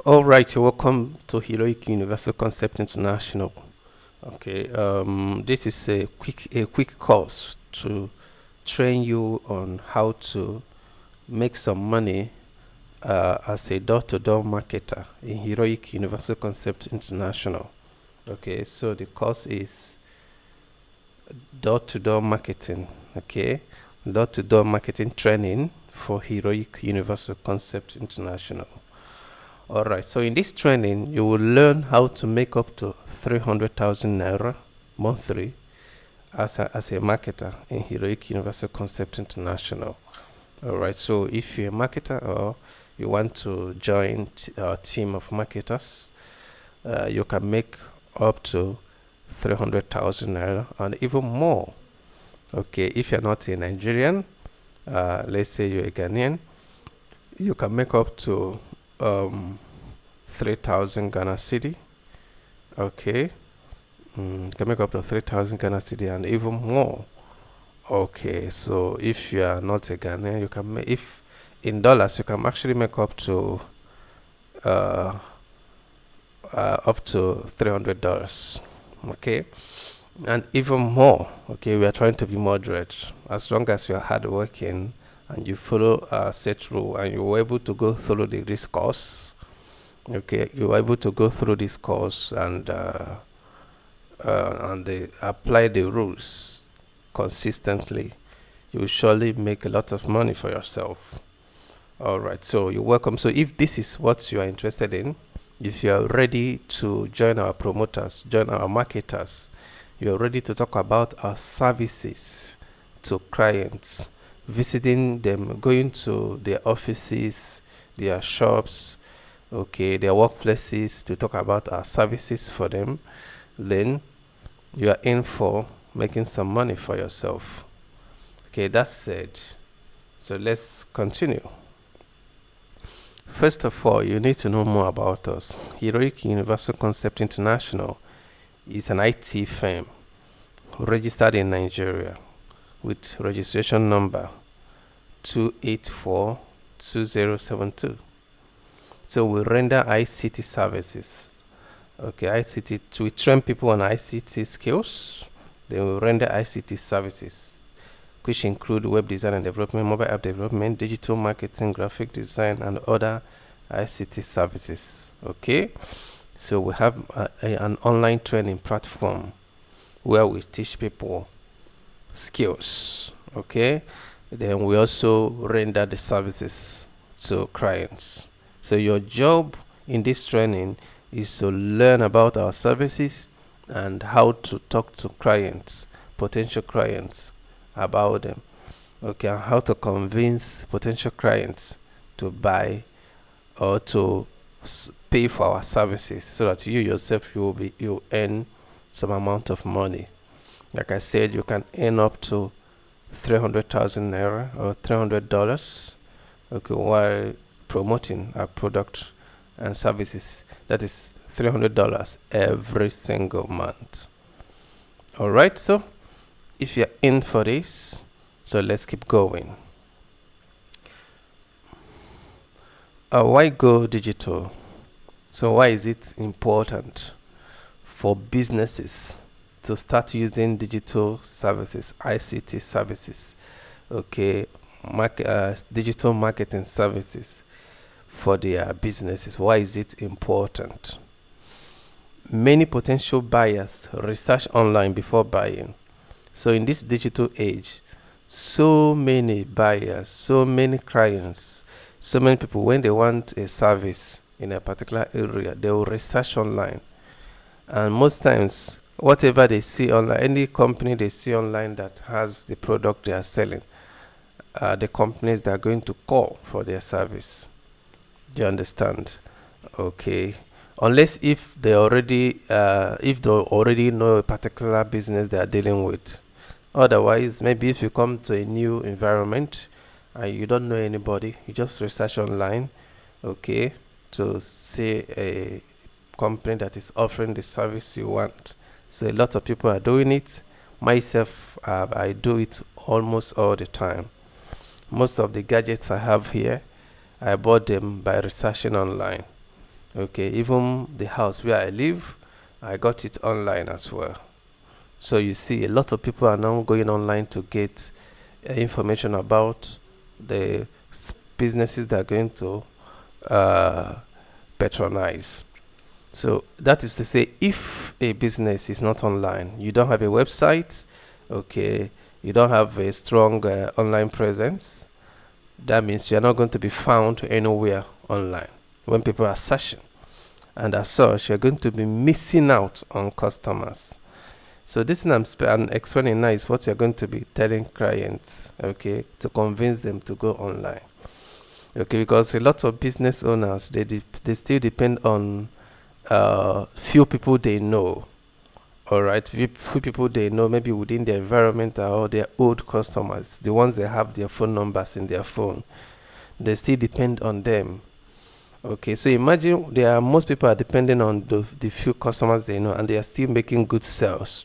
All right, you're welcome to Heroic Universal Concept International. Okay, this is a quick course to train you on how to make some money as a door-to-door marketer in Heroic Universal Concept International. Okay, so the course is door-to-door marketing. Okay, door-to-door marketing training for Heroic Universal Concept International. Alright, so in this training, you will learn how to make up to 300,000 naira monthly as a marketer in Heroic Universal Concept International. Alright, so if you're a marketer or you want to join our team of marketers, you can make up to 300,000 naira and even more. Okay, if you're not a Nigerian, let's say you're a Ghanaian, you can make up to 3,000 Ghana Cedi. Okay, can make up to 3,000 Ghana Cedi and even more. Okay, so if you are not a Ghanaian, you can make, if in dollars, you can actually make up to $300. Okay, and even more. Okay, we are trying to be moderate. As long as you are hardworking and you follow a set rule and you're able to go through this course, okay, you're able to go through this course and apply the rules consistently, you will surely make a lot of money for yourself. All right, so you're welcome. So if this is what you are interested in, if you are ready to join our promoters, join our marketers, you are ready to talk about our services to clients, visiting them, going to their offices, their shops, okay, their workplaces to talk about our services for them, then you are in for making some money for yourself. Okay, that's said. So let's continue. First of all, you need to know more about us. Heroic Universal Concept International is an IT firm registered in Nigeria with registration number 2842072. So we render ICT services. Okay, ICT, we train people on ICT skills. Then we render ICT services, which include web design and development, mobile app development, digital marketing, graphic design, and other ICT services. Okay, so we have an online training platform where we teach people skills. Okay, then we also render the services to clients. So your job in this training is to learn about our services and how to talk to clients, potential clients, about them. Okay, and how to convince potential clients to buy or to pay for our services, so that you yourself you earn some amount of money. Like I said, you can earn up to 300,000 naira or $300. Okay, while promoting our product and services. That is $300 every single month. All right, so if you're in for this, so let's keep going. Why go digital? So why is it important for businesses to start using digital services, ICT services, okay, digital marketing services for their businesses? Why is it important? Many potential buyers research online before buying. So in this digital age, so many buyers, so many clients, so many people, when they want a service in a particular area, they will research online. And most times, whatever they see online, any company they see online that has the product they are selling, the companies they are going to call for their service. Do you understand? Okay. Unless if they already know a particular business they are dealing with. Otherwise, maybe if you come to a new environment and you don't know anybody, you just research online, okay, to see a company that is offering the service you want. So a lot of people are doing it. Myself, I do it almost all the time. Most of the gadgets I have here, I bought them by researching online. Okay, even the house where I live, I got it online as well. So you see, a lot of people are now going online to get information about the businesses they're going to uh, patronize. So that is to say, if a business is not online, you don't have a website, okay, you don't have a strong online presence, that means you're not going to be found anywhere online when people are searching. And as such, you're going to be missing out on customers. So this thing I'm explaining now is what you're going to be telling clients, okay, to convince them to go online. Okay, because a lot of business owners, they still depend on few people they know. All right, few people they know, maybe within their environment or their old customers, the ones that have their phone numbers in their phone. They still depend on them. Okay, so imagine most people are depending on the few customers they know, and they are still making good sales.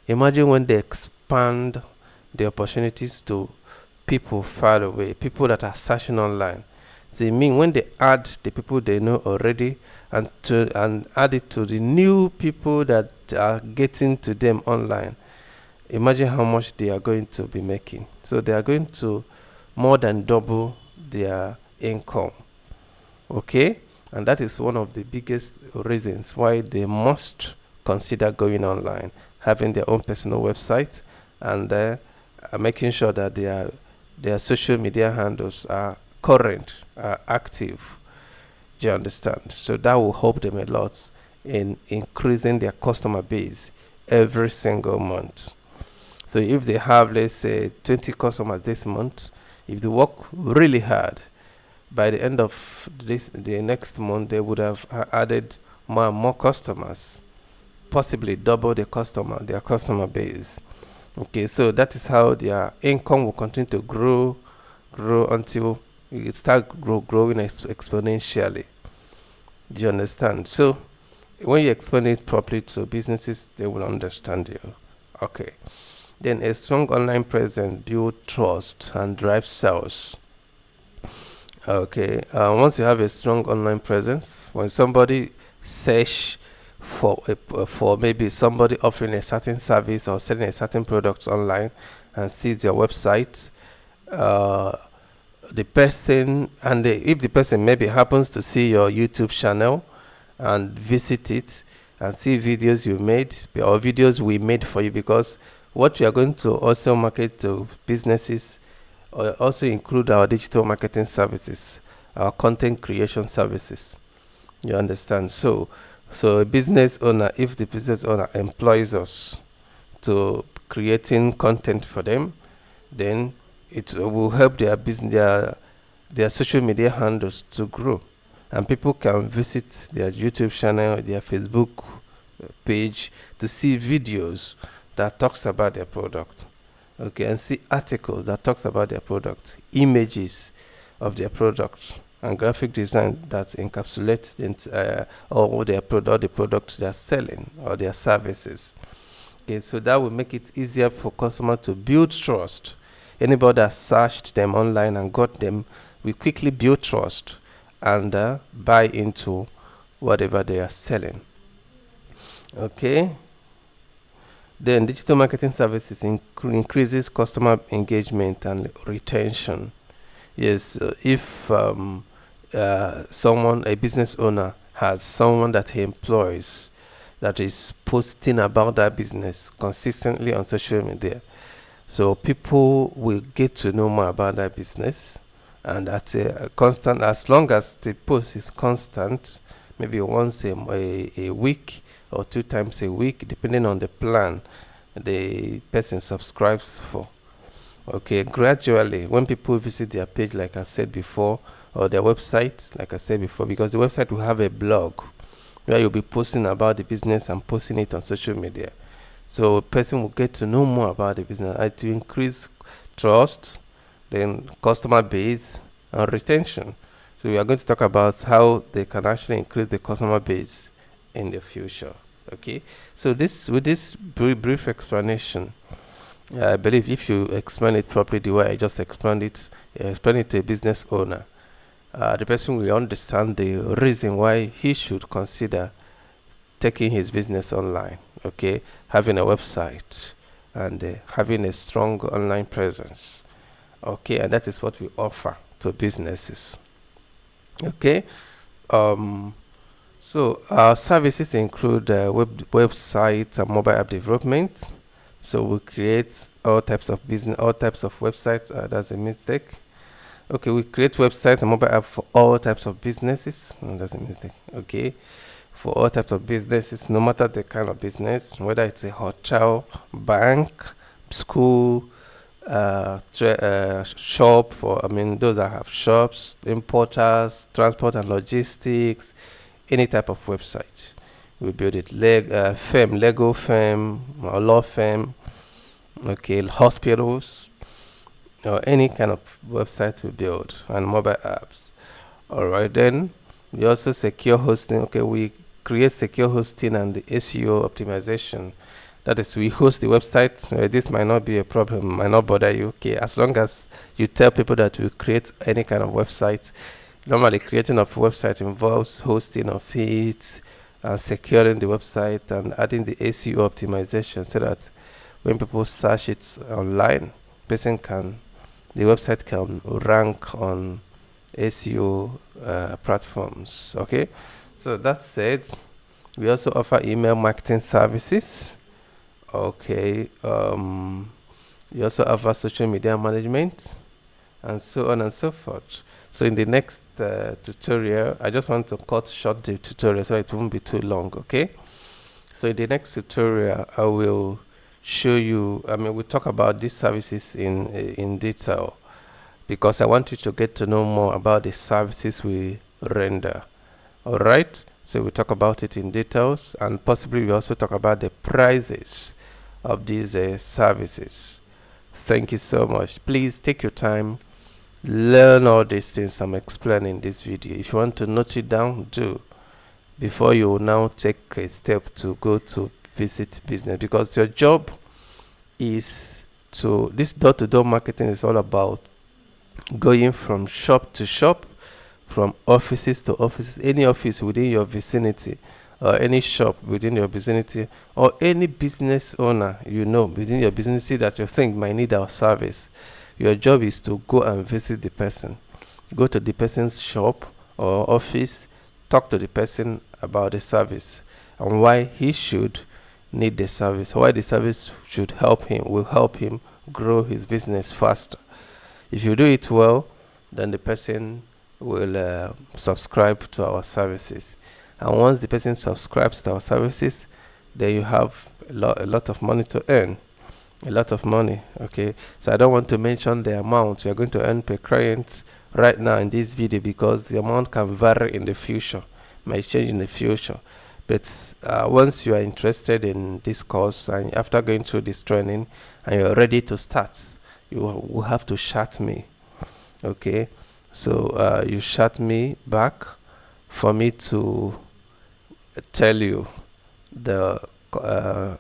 Imagine when they expand the opportunities to people far away, people that are searching online. So I mean, when they add the people they know already and add it to the new people that are getting to them online, imagine how much they are going to be making. So they are going to more than double their income. Okay, and that is one of the biggest reasons why they must consider going online, having their own personal website, and making sure that their social media handles are current, are active. Do you understand? So that will help them a lot in increasing their customer base every single month. So if they have, let's say, 20 customers this month, if they work really hard, by the end of the next month, they would have added more and more customers, possibly double their customer base. Okay, so that is how their income will continue to grow until it start growing exponentially. Do you understand? So when you explain it properly to businesses, they will understand you. Okay. Then a strong online presence build trust and drive sales. Okay. Once you have a strong online presence, when somebody search for maybe somebody offering a certain service or selling a certain product online and sees your website, uh, the person if the person maybe happens to see your YouTube channel and visit it and see videos you made or videos we made for you, because what we are going to also market to businesses also include our digital marketing services, our content creation services. You understand? So a business owner, if the business owner employs us to creating content for them, then it will help their business, their social media handles to grow, and people can visit their YouTube channel, their Facebook page to see videos that talks about their product. Okay, and see articles that talks about their product, images of their product, and graphic design that encapsulates all the products they're selling or their services. Okay, so that will make it easier for customers to build trust. Anybody that searched them online and got them will quickly build trust and buy into whatever they are selling. Okay. Then digital marketing services increases customer engagement and retention. Yes, if a business owner has someone that he employs that is posting about that business consistently on social media, so people will get to know more about that business, and at a constant, as long as the post is constant, maybe once a week or 2 times a week, depending on the plan the person subscribes for. Okay, gradually, when people visit their page, like I said before, or their website, like I said before, because the website will have a blog where you'll be posting about the business and posting it on social media. So a person will get to know more about the business and to increase trust, then customer base and retention. So we are going to talk about how they can actually increase the customer base in the future. Okay, so with this brief explanation, I believe if you explain it properly the way I just explained it to a business owner, the person will understand the reason why he should consider taking his business online. Okay, having a website and having a strong online presence. Okay, and that is what we offer to businesses. Okay, um, so our services include websites and mobile app development. So we create all types of business, all types of websites. That's a mistake. Okay, we create website and mobile app for all types of businesses. No, that's a mistake. Okay, for all types of businesses, no matter the kind of business, whether it's a hotel, bank, school, shop for, I mean, those that have shops, importers, transport and logistics, any type of website. We build it. Firm, Lego firm, or law firm, okay, hospitals, or any kind of website we build, and mobile apps. All right, then we also secure hosting. Okay, we create secure hosting and the SEO optimization. That is, we host the website. This might not be a problem, might not bother you. Okay, as long as you tell people that we create any kind of website. Normally, creating of website involves hosting of it, securing the website, and adding the SEO optimization so that when people search it online, the website can rank on SEO platforms. Okay, so that said, we also offer email marketing services. Okay, we also offer social media management, and so on and so forth. So in the next tutorial, I just want to cut short the tutorial so it won't be too long. Okay, so in the next tutorial, I will show you, I mean, we'll talk about these services in detail, because I want you to get to know more about the services we render. All right, so we'll talk about it in details, and possibly we also talk about the prices of these services. Thank you so much. Please take your time, learn all these things I'm explaining in this video. If you want to note it down, do, before you now take a step to go to visit business, because your job is to, this door-to-door marketing is all about going from shop to shop, from offices to offices, any office within your vicinity, or any shop within your vicinity, or any business owner within your vicinity that you think might need our service. Your job is to go and visit the person, go to the person's shop or office, talk to the person about the service and why he should need the service, why the service will help him grow his business faster. If you do it well, then the person will subscribe to our services. And once the person subscribes to our services, then you have a lot of money to earn. A lot of money. Okay, so I don't want to mention the amount we are going to earn per client right now in this video, because the amount can vary in the future, might change in the future. But once you are interested in this course, and after going through this training and you're ready to start, you will have to chat me. Okay, so you chat me back for me to tell you the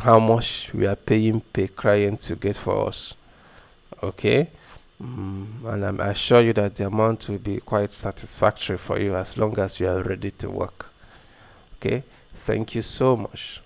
how much we are paying per client to get for us. Okay, and I assure you that the amount will be quite satisfactory for you as long as you are ready to work. Okay, thank you so much.